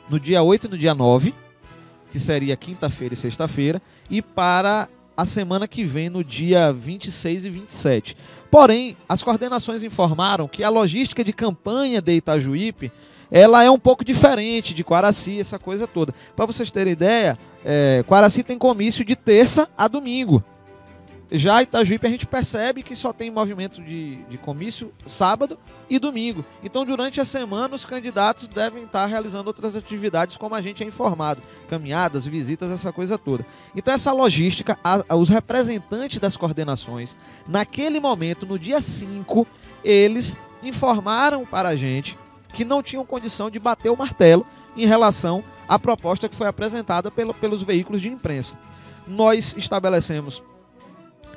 [SPEAKER 1] e no dia 9, que seria quinta-feira e sexta-feira, e para a semana que vem, no dia 26 e 27. Porém, as coordenações informaram que a logística de campanha de Itajuípe, ela é um pouco diferente de Quaraci, essa coisa toda. Para vocês terem ideia, Quaraci tem comício de terça a domingo. Já Itajuípe a gente percebe que só tem movimento de comício sábado e domingo. Então, durante a semana, os candidatos devem estar realizando outras atividades, como a gente é informado. Caminhadas, visitas, essa coisa toda. Então, essa logística, os representantes das coordenações, naquele momento, no dia 5, eles informaram para a gente que não tinham condição de bater o martelo em relação à proposta que foi apresentada pelos veículos de imprensa. Nós estabelecemos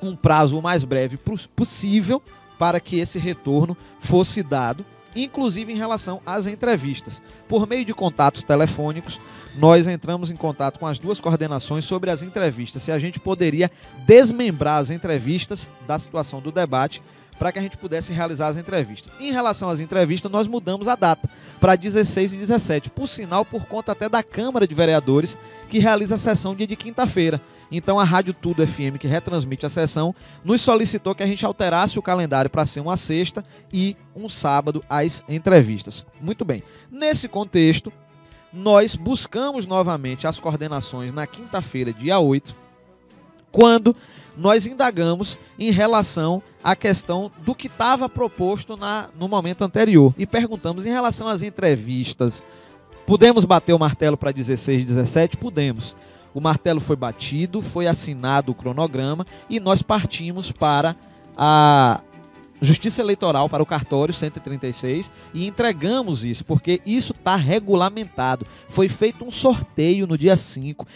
[SPEAKER 1] um prazo o mais breve possível para que esse retorno fosse dado inclusive em relação às entrevistas. Por meio de contatos telefônicos, nós entramos em contato com as duas coordenações sobre as entrevistas, se a gente poderia desmembrar as entrevistas da situação do debate para que a gente pudesse realizar as entrevistas. Em relação às entrevistas, nós mudamos a data para 16 e 17, por sinal, por conta até da Câmara de Vereadores, que realiza a sessão dia de quinta-feira. Então a Rádio Tudo FM, que retransmite a sessão, nos solicitou que a gente alterasse o calendário para ser uma sexta e um sábado as entrevistas. Muito bem. Nesse contexto, nós buscamos novamente as coordenações na quinta-feira, dia 8, quando nós indagamos em relação à questão do que estava proposto no momento anterior. E perguntamos em relação às entrevistas, podemos bater o martelo para 16 e 17? Podemos. O martelo foi batido, foi assinado o cronograma e nós partimos para a Justiça Eleitoral, para o cartório 136 e entregamos isso, porque isso está regulamentado. Foi feito um sorteio no dia 5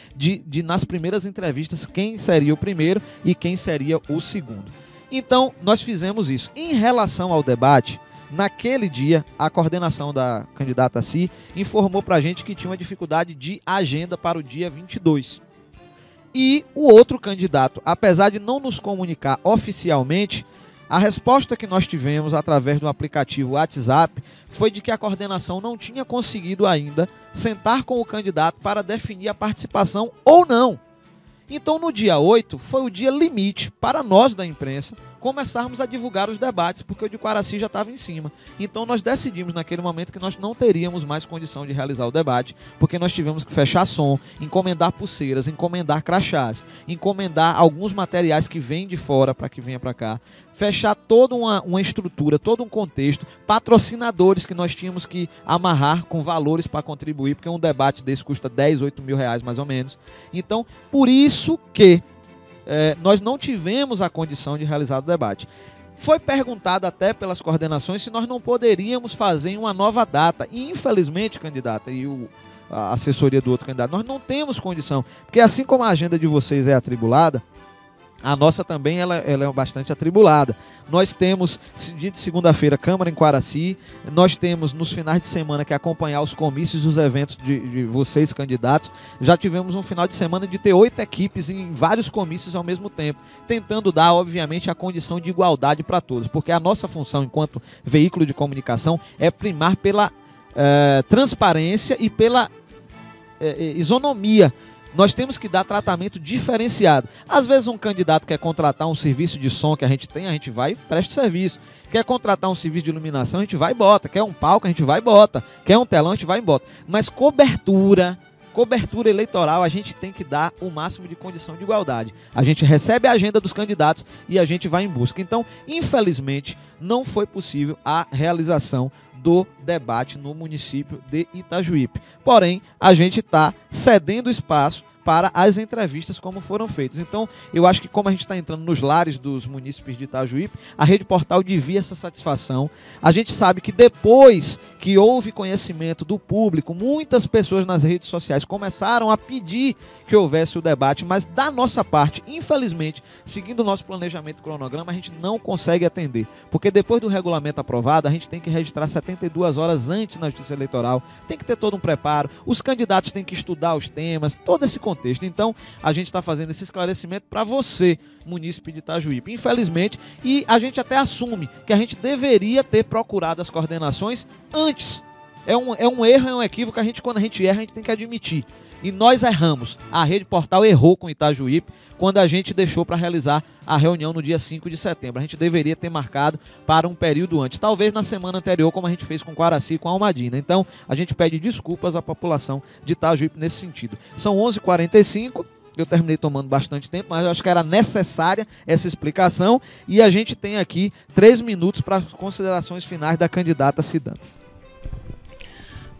[SPEAKER 1] nas primeiras entrevistas quem seria o primeiro e quem seria o segundo. Então nós fizemos isso. Em relação ao debate, naquele dia a coordenação da candidata Si informou para a gente que tinha uma dificuldade de agenda para o dia 22. E o outro candidato, apesar de não nos comunicar oficialmente, a resposta que nós tivemos através do aplicativo WhatsApp foi de que a coordenação não tinha conseguido ainda sentar com o candidato para definir a participação ou não. Então, no dia 8, foi o dia limite para nós da imprensa começarmos a divulgar os debates, porque o de Quaraci já estava em cima. Então, nós decidimos naquele momento que nós não teríamos mais condição de realizar o debate, porque nós tivemos que fechar som, encomendar pulseiras, encomendar crachás, encomendar alguns materiais que vêm de fora para que venha para cá, fechar toda uma estrutura, todo um contexto, patrocinadores que nós tínhamos que amarrar com valores para contribuir, porque um debate desse custa 10, 8 mil reais mais ou menos. Então, por isso que nós não tivemos a condição de realizar o debate. Foi perguntado até pelas coordenações se nós não poderíamos fazer em uma nova data. E infelizmente, candidata, e a assessoria do outro candidato, nós não temos condição. Porque assim como a agenda de vocês é atribulada, a nossa também ela é bastante atribulada. Nós temos, dia de segunda-feira, Câmara em Quaraci. Nós temos, nos finais de semana, que acompanhar os comícios e os eventos de vocês, candidatos. Já tivemos um final de semana de ter 8 equipes em vários comícios ao mesmo tempo, tentando dar, obviamente, a condição de igualdade para todos. Porque a nossa função, enquanto veículo de comunicação, é primar pela transparência e pela isonomia. Nós temos que dar tratamento diferenciado. Às vezes um candidato quer contratar um serviço de som que a gente tem, a gente vai e presta serviço. Quer contratar um serviço de iluminação, a gente vai e bota. Quer um palco, a gente vai e bota. Quer um telão, a gente vai e bota. Mas cobertura eleitoral, a gente tem que dar o máximo de condição de igualdade. A gente recebe a agenda dos candidatos e a gente vai em busca. Então, infelizmente, não foi possível a realização do debate no município de Itajuípe. Porém, a gente está cedendo espaço para as entrevistas como foram feitas. Então, eu acho que como a gente está entrando nos lares dos munícipes de Itajuípe, a Rede Portal devia essa satisfação. A gente sabe que depois que houve conhecimento do público, muitas pessoas nas redes sociais começaram a pedir que houvesse o debate, mas da nossa parte, infelizmente, seguindo o nosso planejamento e cronograma, a gente não consegue atender. Porque depois do regulamento aprovado, a gente tem que registrar 72 horas antes na Justiça Eleitoral, tem que ter todo um preparo, os candidatos têm que estudar os temas, todo esse contexto. Então, a gente está fazendo esse esclarecimento para você, munícipe de Itajuípe. Infelizmente, e a gente até assume que a gente deveria ter procurado as coordenações antes. É um erro, é um equívoco, quando a gente erra, a gente tem que admitir. E nós erramos. A Rede Portal errou com Itajuípe quando a gente deixou para realizar a reunião no dia 5 de setembro. A gente deveria ter marcado para um período antes. Talvez na semana anterior, como a gente fez com Quaraci e com Almadina. Então, a gente pede desculpas à população de Itajuípe nesse sentido. São 11h45. Eu terminei tomando bastante tempo, mas eu acho que era necessária essa explicação. E a gente tem aqui 3 minutos para as considerações finais da candidata Cidantes.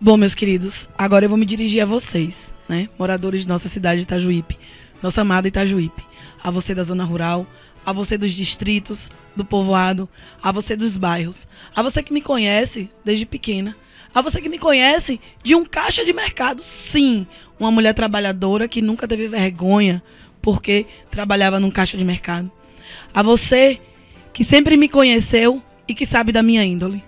[SPEAKER 2] Bom, meus queridos, agora eu vou me dirigir a vocês, né, moradores de nossa cidade de Itajuípe, nossa amada Itajuípe, a você da zona rural, a você dos distritos, do povoado, a você dos bairros, a você que me conhece desde pequena, a você que me conhece de um caixa de mercado, sim, uma mulher trabalhadora que nunca teve vergonha porque trabalhava num caixa de mercado, a você que sempre me conheceu e que sabe da minha índole,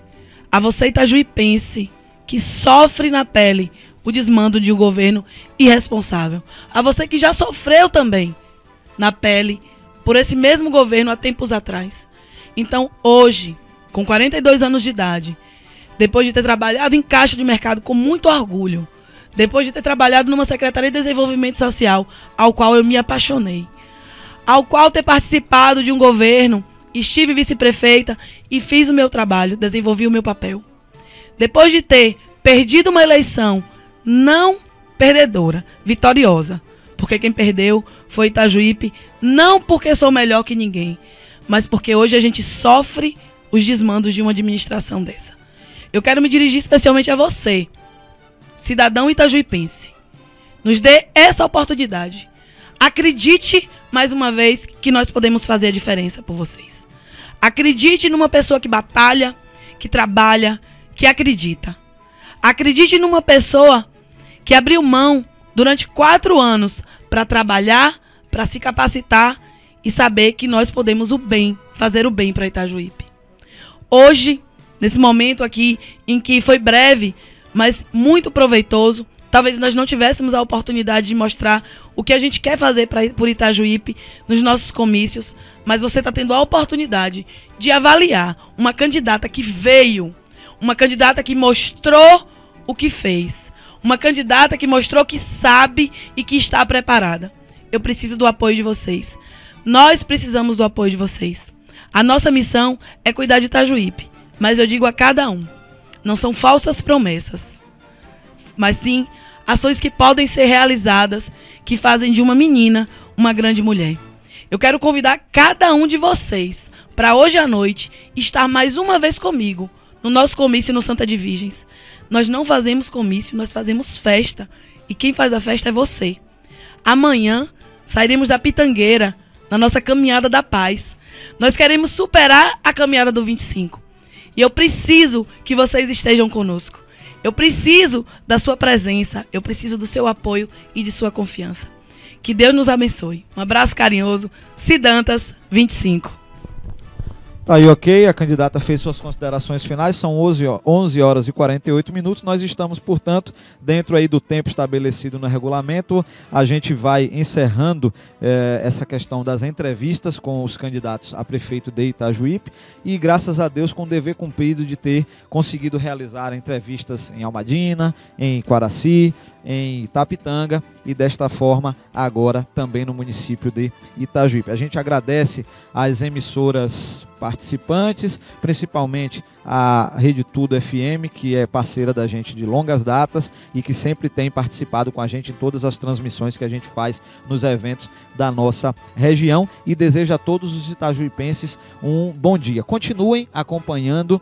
[SPEAKER 2] A você, itajuipense, que sofre na pele o desmando de um governo irresponsável. A você que já sofreu também na pele por esse mesmo governo há tempos atrás. Então, hoje, com 42 anos de idade, depois de ter trabalhado em caixa de mercado com muito orgulho, depois de ter trabalhado numa Secretaria de Desenvolvimento Social, ao qual eu me apaixonei, ao qual ter participado de um governo, estive vice-prefeita e fiz o meu trabalho, desenvolvi o meu papel. Depois de ter perdido uma eleição não perdedora, vitoriosa, porque quem perdeu foi Itajuípe, não porque sou melhor que ninguém, mas porque hoje a gente sofre os desmandos de uma administração dessa. Eu quero me dirigir especialmente a você, cidadão itajuipense. Nos dê essa oportunidade. Acredite, mais uma vez, que nós podemos fazer a diferença por vocês. Acredite numa pessoa que batalha, que trabalha, que acredita. Acredite numa pessoa que abriu mão durante 4 anos para trabalhar, para se capacitar e saber que nós podemos fazer o bem para Itajuípe. Hoje, nesse momento aqui, em que foi breve, mas muito proveitoso, talvez nós não tivéssemos a oportunidade de mostrar o que a gente quer fazer por Itajuípe nos nossos comícios, mas você está tendo a oportunidade de avaliar uma candidata que veio, uma candidata que mostrou o que fez, uma candidata que mostrou que sabe e que está preparada. Eu preciso do apoio de vocês. Nós precisamos do apoio de vocês. A nossa missão é cuidar de Itajuípe, mas eu digo a cada um, não são falsas promessas, mas sim ações que podem ser realizadas, que fazem de uma menina uma grande mulher. Eu quero convidar cada um de vocês para hoje à noite estar mais uma vez comigo no nosso comício no Santa de Virgens. Nós não fazemos comício, nós fazemos festa. E quem faz a festa é você. Amanhã sairemos da Pitangueira na nossa caminhada da paz. Nós queremos superar a caminhada do 25. E eu preciso que vocês estejam conosco. Eu preciso da sua presença, eu preciso do seu apoio e de sua confiança. Que Deus nos abençoe. Um abraço carinhoso. Cidantas 25.
[SPEAKER 1] Tá aí, ok, a candidata fez suas considerações finais, são 11 horas e 48 minutos, nós estamos, portanto, dentro aí do tempo estabelecido no regulamento. A gente vai encerrando essa questão das entrevistas com os candidatos a prefeito de Itajuípe e, graças a Deus, com o dever cumprido de ter conseguido realizar entrevistas em Almadina, em Quaraci, em Itapitanga e desta forma agora também no município de Itajuípe. A gente agradece às emissoras participantes, principalmente a Rede Tudo FM, que é parceira da gente de longas datas e que sempre tem participado com a gente em todas as transmissões que a gente faz nos eventos da nossa região, e desejo a todos os itajuipenses um bom dia. Continuem acompanhando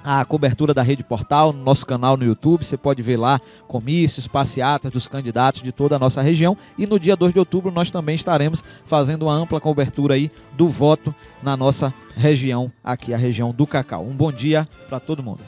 [SPEAKER 1] a cobertura da Rede Portal no nosso canal no YouTube. Você pode ver lá comícios, passeatas dos candidatos de toda a nossa região, e no dia 2 de outubro nós também estaremos fazendo uma ampla cobertura aí do voto na nossa região aqui, a região do Cacau. Um bom dia para todo mundo.